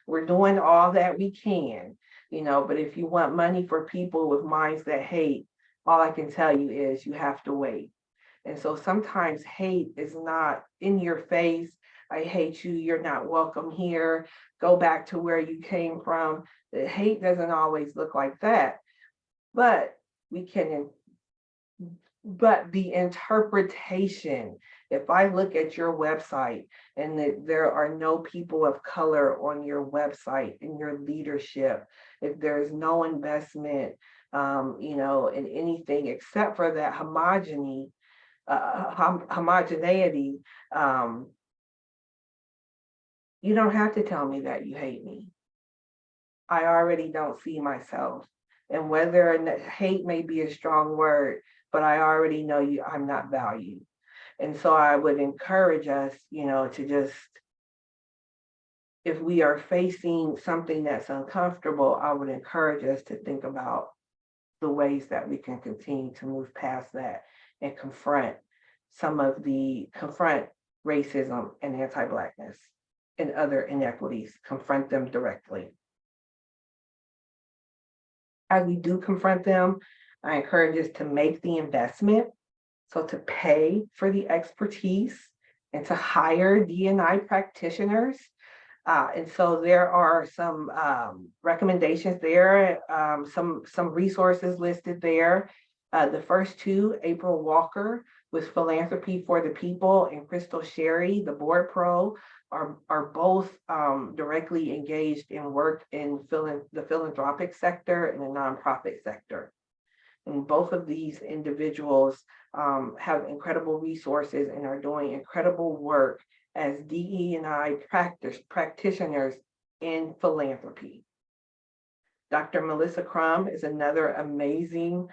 we're doing all that we can, but if you want money for people with minds that hate, all I can tell you is you have to wait. And so sometimes hate is not in your face. I hate you. You're not welcome here. Go back to where you came from. The hate doesn't always look like that, but the interpretation, if I look at your website and that there are no people of color on your website, in your leadership, if there's no investment, in anything except for that homogeneity, you don't have to tell me that you hate me. I already don't see myself. And whether hate may be a strong word, but I already know I'm not valued. And so I would encourage us, to just, if we are facing something that's uncomfortable, I would encourage us to think about the ways that we can continue to move past that and confront racism and anti-Blackness and other inequities, confront them directly. As we do confront them, I encourage us to make the investment, so to pay for the expertise and to hire D&I practitioners. And so there are some recommendations there, some resources listed there. The first two, April Walker with Philanthropy for the People and Crystal Sherry, the board pro, are both directly engaged in work in the philanthropic sector and the nonprofit sector. And both of these individuals have incredible resources and are doing incredible work as DE&I practitioners in philanthropy. Dr. Melissa Crum is another amazing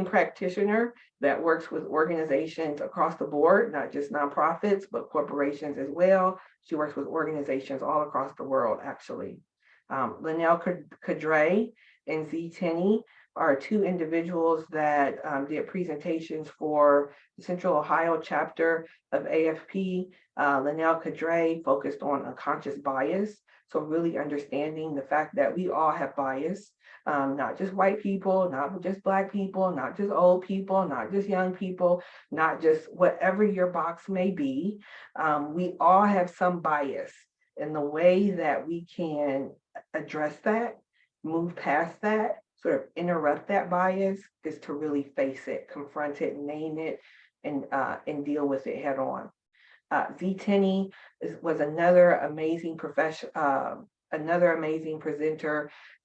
practitioner that works with organizations across the board, not just nonprofits, but corporations as well. She works with organizations all across the world, actually. Linnell Cadre and Z Tenney are two individuals that did presentations for the Central Ohio chapter of AFP. Linnell Cadre focused on unconscious bias. So really understanding the fact that we all have bias, not just white people, not just Black people, not just old people, not just young people, not just whatever your box may be. We all have some bias, and the way that we can address that, move past that, sort of interrupt that bias is to really face it, confront it, name it, and deal with it head on. Z Tenney was another amazing presenter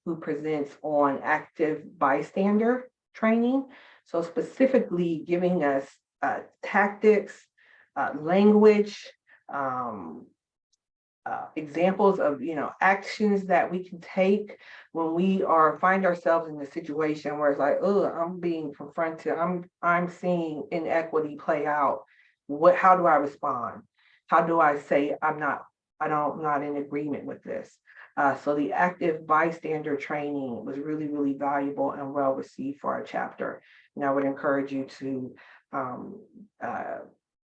who presents on active bystander training. So specifically giving us tactics, language, examples of actions that we can take when we find ourselves in a situation where it's like, oh, I'm being confronted, I'm seeing inequity play out. How do I respond? How do I say I'm not in agreement with this? So the active bystander training was really, really valuable and well received for our chapter. And I would encourage you to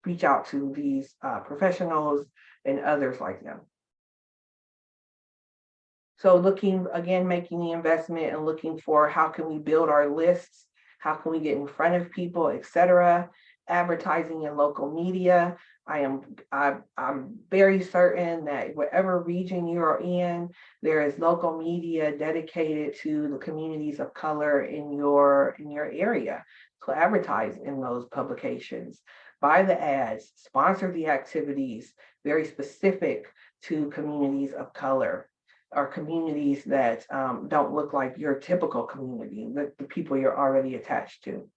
reach out to these professionals and others like them. So looking, again, making the investment and looking for how can we build our lists, how can we get in front of people, etc. Advertising in local media. I'm very certain that whatever region you are in, there is local media dedicated to the communities of color in your area. So advertise in those publications, buy the ads, sponsor the activities, very specific to communities of color or communities that don't look like your typical community, the people you're already attached to.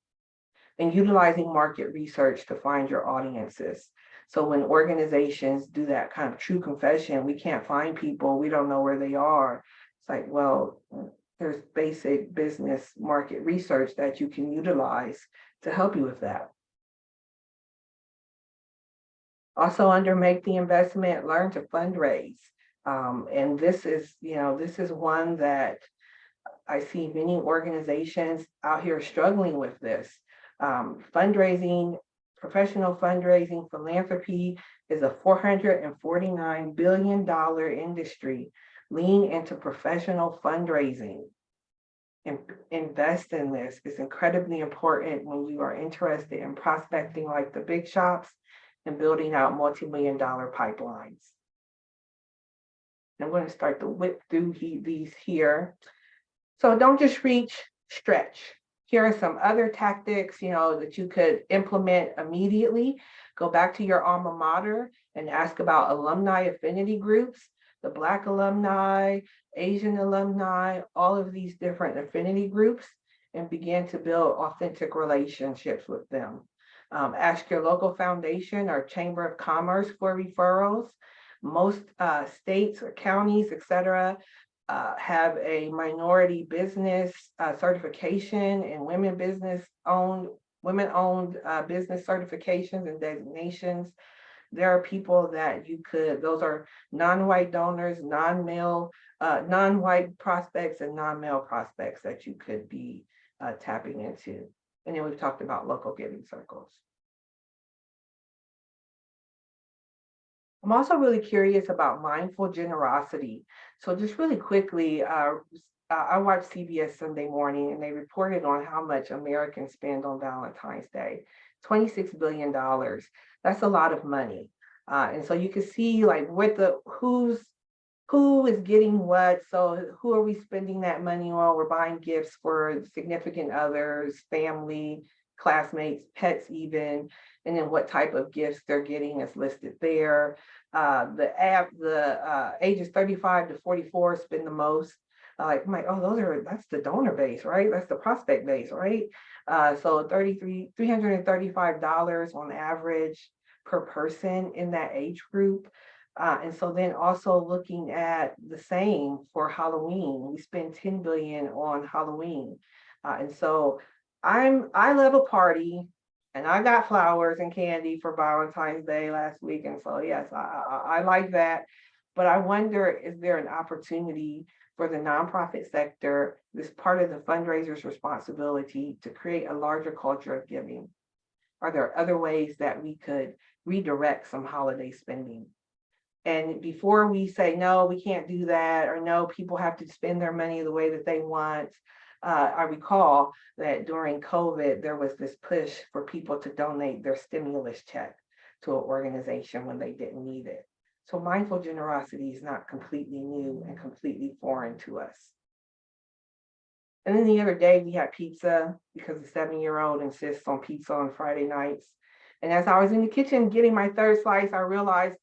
And utilizing market research to find your audiences. So when organizations do that kind of true confession, we can't find people, we don't know where they are. It's like, well, there's basic business market research that you can utilize to help you with that. Also under make the investment, learn to fundraise. And this is one that I see many organizations out here struggling with this. Fundraising, professional fundraising, philanthropy is a $449 billion industry. Lean into professional fundraising and invest in this. It's incredibly important when you are interested in prospecting like the big shops and building out multi-million-dollar pipelines. I'm going to start to whip through these here. So don't just reach, stretch. Here are some other tactics, that you could implement immediately. Go back to your alma mater and ask about alumni affinity groups, the Black alumni, Asian alumni, all of these different affinity groups, and begin to build authentic relationships with them. Ask your local foundation or chamber of commerce for referrals. Most states or counties, etc., have a minority business certification and women-owned business certifications and designations. There are people that those are non-white donors, non-white prospects and non-male prospects that you could be tapping into. And then we've talked about local giving circles. I'm also really curious about mindful generosity. So just really quickly, I watched CBS Sunday Morning and they reported on how much Americans spend on Valentine's Day, $26 billion. That's a lot of money. And so you can see like who's who is getting what. So who are we spending that money on? We're buying gifts for significant others, family, classmates, pets even, and then what type of gifts they're getting is listed there. The ages 35 to 44 spend the most. I'm like, oh, that's the donor base, right? That's the prospect base, right? So $335 on average per person in that age group. And so then also looking at the same for Halloween, we spend 10 billion on Halloween. And so I love a party, and I got flowers and candy for Valentine's Day last week. And so, yes, I like that. But I wonder, is there an opportunity for the nonprofit sector, this part of the fundraiser's responsibility, to create a larger culture of giving? Are there other ways that we could redirect some holiday spending? And before we say, no, we can't do that, or no, people have to spend their money the way that they want, I recall that during COVID, there was this push for people to donate their stimulus check to an organization when they didn't need it. So mindful generosity is not completely new and completely foreign to us. And then the other day we had pizza because the 7-year-old insists on pizza on Friday nights. And as I was in the kitchen getting my third slice, I realized,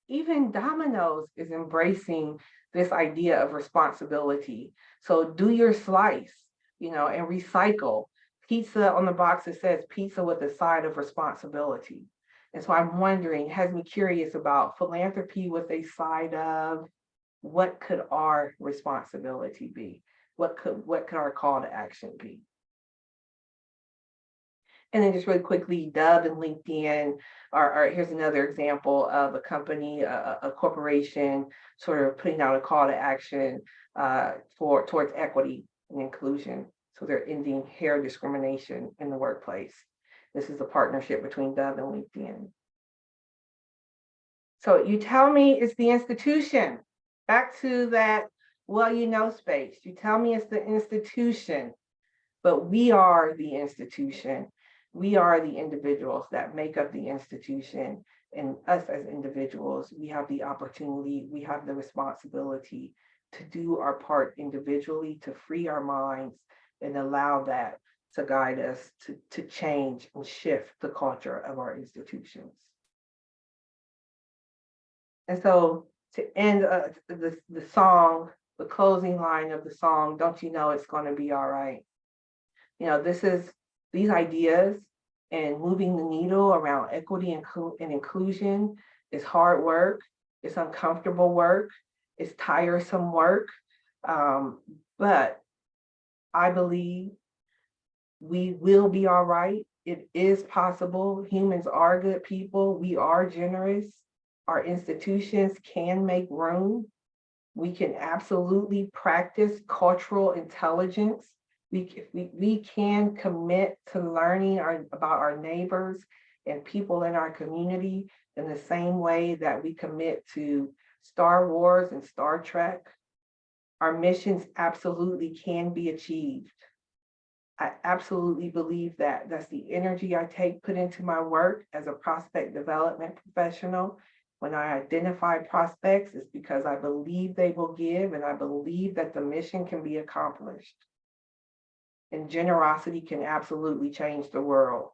even Domino's is embracing this idea of responsibility. So do your slice, and recycle. Pizza on the box, it says pizza with a side of responsibility. And so I'm wondering, has me curious about philanthropy with a side of, what could our responsibility be? What could our call to action be? And then just really quickly, Dove and LinkedIn are here's another example of a company, a corporation, sort of putting out a call to action towards equity and inclusion. So they're ending hair discrimination in the workplace. This is a partnership between Dove and LinkedIn. So you tell me it's the institution. Back to that, space. You tell me it's the institution, but we are the institution. We are the individuals that make up the institution, and us as individuals, we have the opportunity, we have the responsibility to do our part individually, to free our minds and allow that to guide us to change and shift the culture of our institutions. And so to end the song, the closing line of the song, don't you know it's going to be all right? These ideas and moving the needle around equity and inclusion is hard work. It's uncomfortable work. It's tiresome work. But I believe we will be all right. It is possible. Humans are good people. We are generous. Our institutions can make room. We can absolutely practice cultural intelligence. We can commit to learning about our neighbors and people in our community in the same way that we commit to Star Wars and Star Trek. Our missions absolutely can be achieved. I absolutely believe that. That's the energy I put into my work as a prospect development professional. When I identify prospects, it's because I believe they will give, and I believe that the mission can be accomplished. And generosity can absolutely change the world.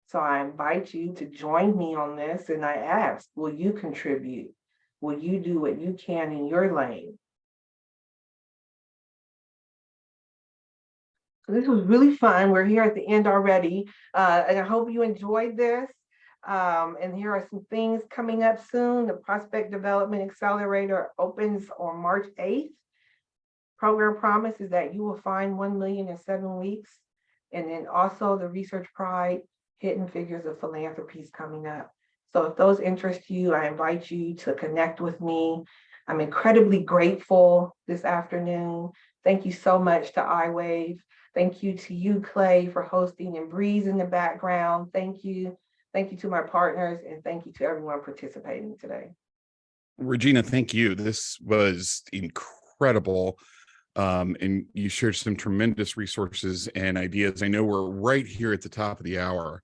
So I invite you to join me on this, and I ask, will you contribute? Will you do what you can in your lane? So this was really fun. We're here at the end already, and I hope you enjoyed this. And here are some things coming up soon. The Prospect Development Accelerator opens on March 8th. Program promise is that you will find 1 million in 7 weeks. And then also the Research Pride Hidden Figures of Philanthropy is coming up. So if those interest you, I invite you to connect with me. I'm incredibly grateful this afternoon. Thank you so much to iWave. Thank you to you, Clay, for hosting, and Breeze in the background. Thank you. Thank you to my partners, and thank you to everyone participating today. Regina, thank you. This was incredible. And you shared some tremendous resources and ideas. I know we're right here at the top of the hour.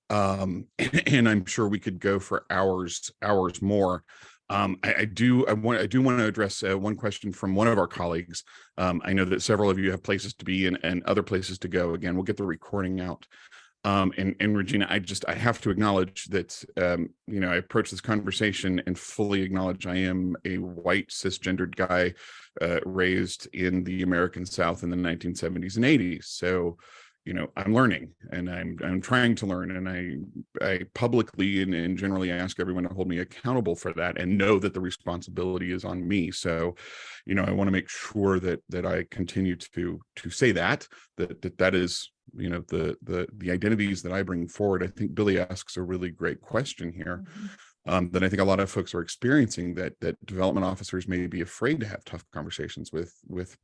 And I'm sure we could go for hours more. I do want to address one question from one of our colleagues. I know that several of you have places to be and other places to go. Again, we'll get the recording out. And Regina, I have to acknowledge that, I approach this conversation and fully acknowledge I am a white cisgendered guy raised in the American South in the 1970s and 80s. So, I'm learning and I'm trying to learn, and I publicly and generally ask everyone to hold me accountable for that and know that the responsibility is on me. So, I want to make sure that I continue to say that is, the identities that I bring forward. I think Billy asks a really great question here. That I think a lot of folks are experiencing, that development officers may be afraid to have tough conversations with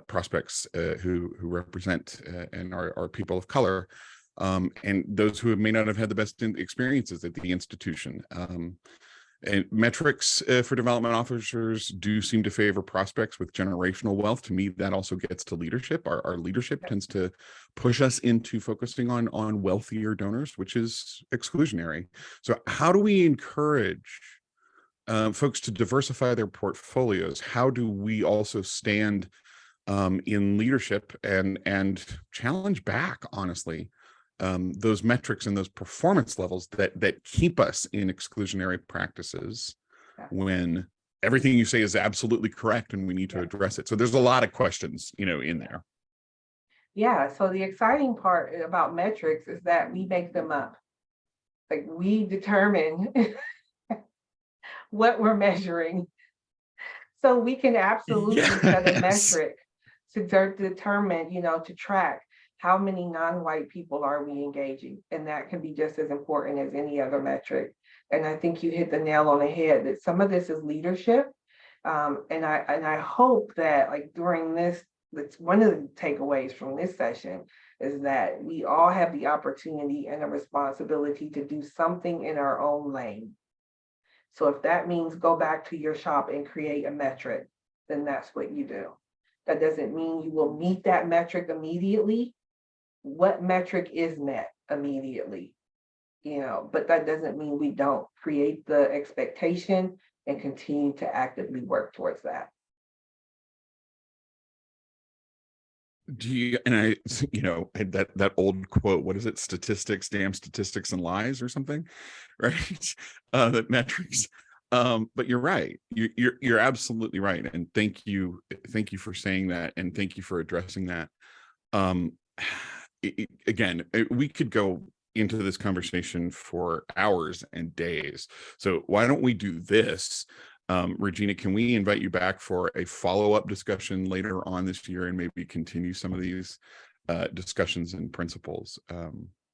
prospects who represent and are people of color, and those who may not have had the best experiences at the institution. And metrics for development officers do seem to favor prospects with generational wealth. To me, that also gets to leadership. Our leadership tends to push us into focusing on wealthier donors, which is exclusionary. So how do we encourage folks to diversify their portfolios? How do we also stand in leadership and challenge back, honestly, those metrics and those performance levels that keep us in exclusionary practices when everything you say is absolutely correct and we need to address it? So there's a lot of questions, in there. Yeah, so the exciting part about metrics is that we make them up. Like, we determine what we're measuring. So we can absolutely set a metric to determine, to track how many non-white people are we engaging. And that can be just as important as any other metric. And I think you hit the nail on the head that some of this is leadership. And I hope that, like, during this, that's one of the takeaways from this session, is that we all have the opportunity and a responsibility to do something in our own lane. So if that means go back to your shop and create a metric, then that's what you do. That doesn't mean you will meet that metric immediately. What metric is met immediately? But that doesn't mean we don't create the expectation and continue to actively work towards that. Do you, and I, that old quote, what is it? Statistics, damn statistics and lies, or something, right? That metrics. But you're right. You're absolutely right. And thank you for saying that, and thank you for addressing that. Again, we could go into this conversation for hours and days. So why don't we do this? Regina, can we invite you back for a follow-up discussion later on this year and maybe continue some of these discussions and principles?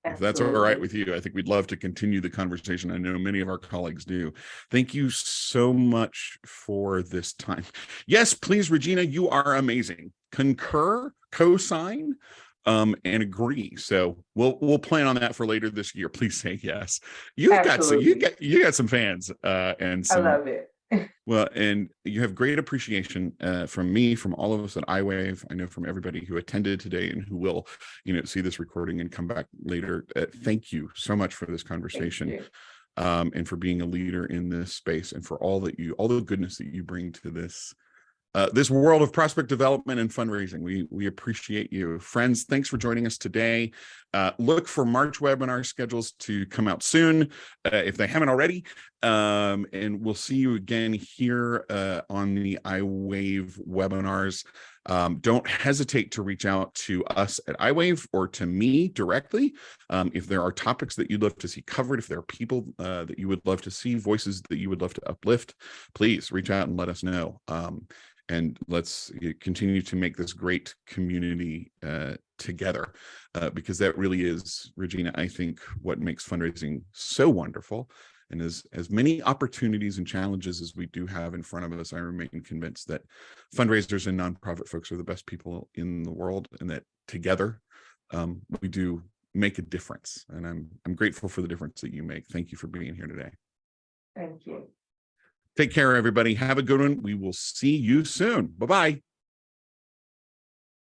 If that's all right with you, I think we'd love to continue the conversation. I know many of our colleagues do. Thank you so much for this time. Yes, please, Regina, you are amazing. Concur, co-sign, and agree. So we'll plan on that for later this year. Please say yes. You got some fans, and some, I love it. Well, and you have great appreciation from me, from all of us at iWave. I know from everybody who attended today and who will, see this recording and come back later. Thank you so much for this conversation, and for being a leader in this space, and for all the goodness that you bring to this world of prospect development and fundraising. We appreciate you. Friends, thanks for joining us today. Look for March webinar schedules to come out soon, if they haven't already. And we'll see you again here on the iWave webinars. Don't hesitate to reach out to us at iWave or to me directly. If there are topics that you'd love to see covered, if there are people that you would love to see, voices that you would love to uplift, please reach out and let us know. And let's continue to make this great community together, because that really is, Regina, I think, what makes fundraising so wonderful. And as many opportunities and challenges as we do have in front of us, I remain convinced that fundraisers and nonprofit folks are the best people in the world, and that together we do make a difference. And I'm grateful for the difference that you make. Thank you for being here today. Thank you. Take care, everybody. Have a good one. We will see you soon. Bye-bye.